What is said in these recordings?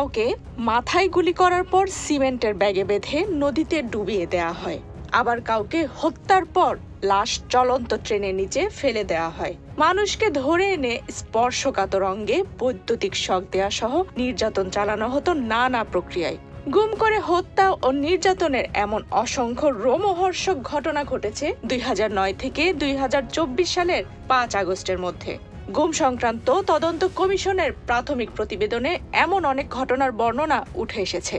কাউকে মাথায় গুলি করার পর সিমেন্টের ব্যাগে বেঁধে নদীতে ডুবিয়ে দেয়া হয়, আবার কাউকে হত্যার পর লাশ চলন্ত ট্রেনের নিচে ফেলে দেওয়া হয়। মানুষকে ধরে এনে স্পর্শকাতর অঙ্গে বৈদ্যুতিক শক দেয়া সহ নির্যাতন চালানো হতো নানা প্রক্রিয়ায়। গুম করে হত্যা ও নির্যাতনের এমন অসংখ্য রোমহর্ষক ঘটনা ঘটেছে 2009 থেকে 2024 সালের 5 আগস্টের মধ্যে। গুম সংক্রান্ত তদন্ত কমিশনের প্রাথমিক প্রতিবেদনে এমন অনেক ঘটনার বর্ণনা উঠে এসেছে।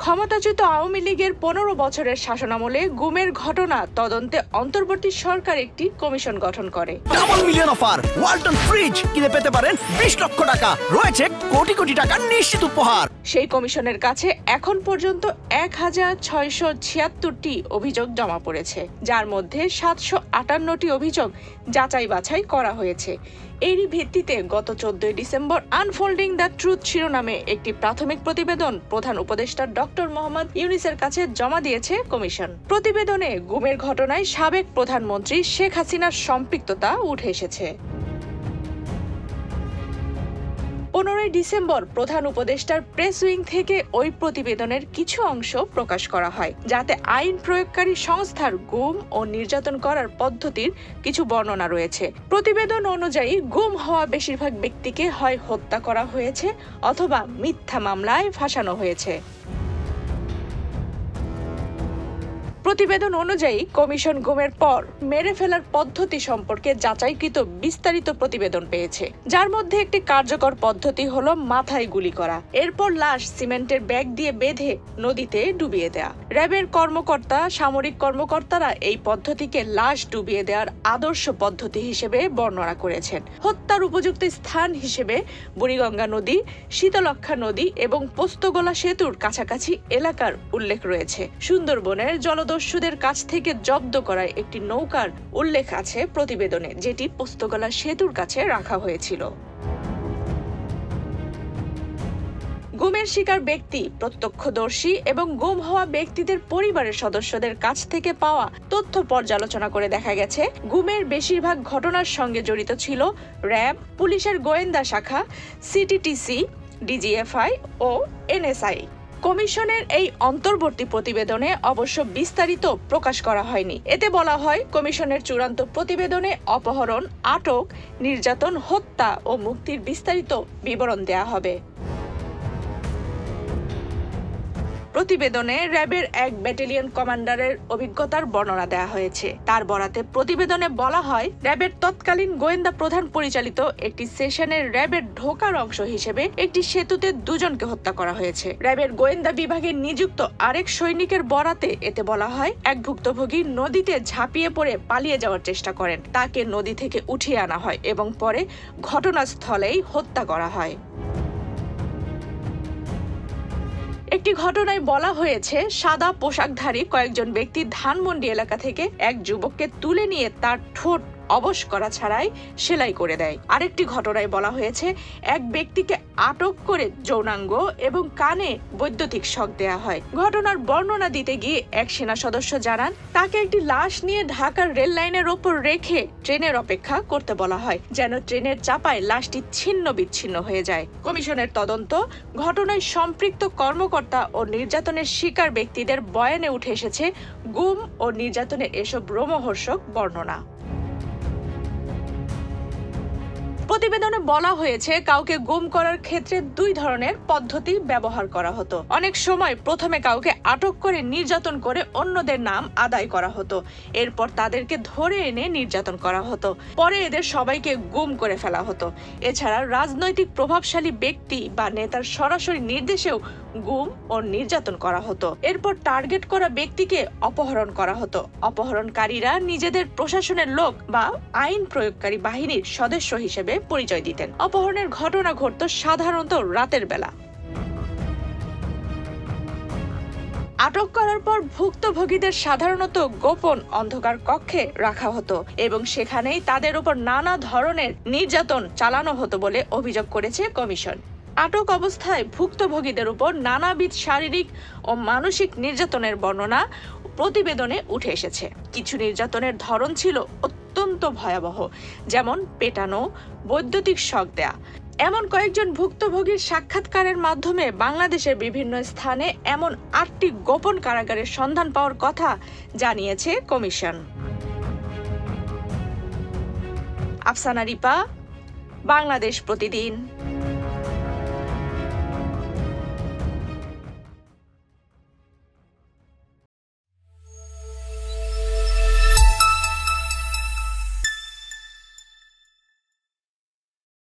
ক্ষমতাচ্যুত আওয়ামী লীগের 15 বছরের শাসনামলে গুমের ঘটনা তদন্তে অন্তর্বর্তী সরকার একটি কমিশন গঠন করে। Double million offer, Walton fridge কিনে পেতে পারেন 20 লক্ষ টাকা, রয়েছে কোটি কোটি টাকার নিশ্চিত উপহার। সেই কমিশনের কাছে এখন পর্যন্ত 1676টি অভিযোগ জমা পড়েছে, যার মধ্যে 758টি অভিযোগ যাচাই বাছাই করা হয়েছে। এরই ভিত্তিতে গত 14 ডিসেম্বর আনফোল্ডিং দ্য ট্রুথ শিরোনামে একটি প্রাথমিক প্রতিবেদন প্রধান উপদেষ্টা ডক্টর মোহাম্মদ ইউনূসের কাছে জমা দিয়েছে কমিশন। প্রতিবেদনে গুমের ঘটনায় সাবেক প্রধানমন্ত্রী শেখ হাসিনার সম্পৃক্ততা উঠে এসেছে। 15 ডিসেম্বর প্রধান উপদেষ্টার প্রেস উইং থেকে ওই প্রতিবেদনের কিছু অংশ প্রকাশ করা হয়, যাতে আইন প্রয়োগকারী সংস্থার গুম ও নির্যাতন করার পদ্ধতির কিছু বর্ণনা রয়েছে। প্রতিবেদন অনুযায়ী গুম হওয়া বেশিরভাগ ব্যক্তিকে হয় হত্যা করা হয়েছে অথবা মিথ্যা মামলায় ফাঁসানো হয়েছে। প্রতিবেদন অনুযায়ী কমিশন গুমের পর মেরে ফেলার পদ্ধতি সম্পর্কে যাচাইকৃত বিস্তারিত প্রতিবেদন পেয়েছে, যার মধ্যে একটি কার্যকর পদ্ধতি হলো মাথায় গুলি করা, এরপর লাশ সিমেন্টের ব্যাগ দিয়ে বেঁধে নদীতে ডুবিয়ে দেয়া। র্যাবের কর্মকর্তা, সামরিক কর্মকর্তারা এই পদ্ধতিকে লাশ ডুবিয়ে দেওয়ার আদর্শ পদ্ধতি হিসেবে বর্ণনা করেছেন। হত্যার উপযুক্ত স্থান হিসেবে বুড়িগঙ্গা নদী, শীতলক্ষ্যা নদী এবং পোস্তগোলা সেতুর কাছাকাছি এলাকার উল্লেখ রয়েছে। সুন্দরবনের জলদস্যুদের কাছ থেকে জব্দ করা একটি নৌকার উল্লেখ আছে প্রতিবেদনে, যেটি পোস্তগোলা সেতুর কাছে রাখা হয়েছিল। গুমের শিকার ব্যক্তি, প্রত্যক্ষদর্শী এবং গুম হওয়া ব্যক্তিদের পরিবারের সদস্যদের কাছ থেকে পাওয়া তথ্য পর্যালোচনা করে দেখা গেছে, গুমের বেশিরভাগ ঘটনার সঙ্গে জড়িত ছিল র্যাব, পুলিশের গোয়েন্দা শাখা, সিটিটিসি, ডিজিএফআই ও এনএসআই। কমিশনের এই অন্তর্বর্তী প্রতিবেদনে অবশ্য বিস্তারিত প্রকাশ করা হয়নি। এতে বলা হয়, কমিশনের চূড়ান্ত প্রতিবেদনে অপহরণ, আটক, নির্যাতন, হত্যা ও মুক্তির বিস্তারিত বিবরণ দেয়া হবে। প্রতিবেদনে র্যাবের এক ব্যাটালিয়ন কমান্ডারের অভিজ্ঞতার বর্ণনা দেওয়া হয়েছে। তার বরাতে প্রতিবেদনে বলা হয়, র্যাবের তৎকালীন গোয়েন্দা প্রধান পরিচালিত একটি সেশনের র্যাবের ঢোকার অংশ হিসেবে একটি সেতুতে 2 জনকে হত্যা করা হয়েছে। র্যাবের গোয়েন্দা বিভাগে নিযুক্ত আরেক সৈনিকের বরাতে এতে বলা হয়, এক ভুক্তভোগী নদীতে ঝাঁপিয়ে পড়ে পালিয়ে যাওয়ার চেষ্টা করেন। তাকে নদী থেকে উঠিয়ে আনা হয় এবং পরে ঘটনাস্থলেই হত্যা করা হয়। একটি ঘটনায় বলা হয়েছে, সাদা পোশাকধারী কয়েকজন ব্যক্তি ধানমন্ডি এলাকা থেকে এক যুবককে তুলে নিয়ে তার ঠোঁট অবশ করা ছাড়াই সেলাই করে দেয়। আরেকটি ঘটনায় বলা হয়েছে, এক ব্যক্তিকে আটক করে যৌনাঙ্গ এবং কানে বৈদ্যুতিক শক দেয়া হয়। ঘটনার বর্ণনা দিতে গিয়ে এক সেনা সদস্য জানান, তাকে একটি লাশ নিয়ে ঢাকার রেল লাইনের ওপর রেখে ট্রেনের অপেক্ষা করতে বলা হয়, যেন ট্রেনের চাপায় লাশটি ছিন্ন বিচ্ছিন্ন হয়ে যায়। কমিশনের তদন্ত, ঘটনায় সম্পৃক্ত কর্মকর্তা ও নির্যাতনের শিকার ব্যক্তিদের বয়ানে উঠে এসেছে গুম ও নির্যাতনের এসব রোমহর্ষক বর্ণনা। প্রতিবেদনে বলা হয়েছে, কাউকে গুম করার ক্ষেত্রে 2 ধরনের পদ্ধতি ব্যবহার করা হতো। অনেক সময় প্রথমে কাউকে আটক করে নির্যাতন করে অন্যদের নাম আদায় করা হতো, এরপর তাদেরকে ধরে এনে নির্যাতন করা হতো, পরে এদের সবাইকে গুম করে ফেলা হতো। এছাড়া রাজনৈতিক প্রভাবশালী ব্যক্তি বা নেতার সরাসরি নির্দেশেও গুম ও নির্যাতন করা হতো। এরপর টার্গেট করা ব্যক্তিকে অপহরণ করা হতো। অপহরণকারীরা নিজেদের প্রশাসনের লোক বা আইন প্রয়োগকারী বাহিনীর সদস্য হিসেবে পরিচয় দিতেন। অপহরণের ঘটনা ঘটত সাধারণত রাতের বেলা। আটক করার পর ভুক্তভোগীদের সাধারণত গোপন অন্ধকার কক্ষে রাখা হতো এবং সেখানেই তাদের উপর নানা ধরনের নির্যাতন চালানো হতো বলে অভিযোগ করেছে কমিশন। আটক অবস্থায় ভুক্তভোগীদের উপর নানাবিধ শারীরিক ও মানসিক নির্যাতনের বর্ণনা প্রতিবেদনে উঠে এসেছে। কিছু নির্যাতনের ধরন ছিল অত্যন্ত ভয়াবহ, যেমন পেটানো, বৈদ্যুতিক শক দেয়া, এমন কয়েকজন ভুক্তভোগীর সাক্ষাৎকারের মাধ্যমে বাংলাদেশের বিভিন্ন স্থানে এমন 8টি গোপন কারাগারের সন্ধান পাওয়ার কথা জানিয়েছে কমিশন। আফসানা রিপা, বাংলাদেশ প্রতিদিন।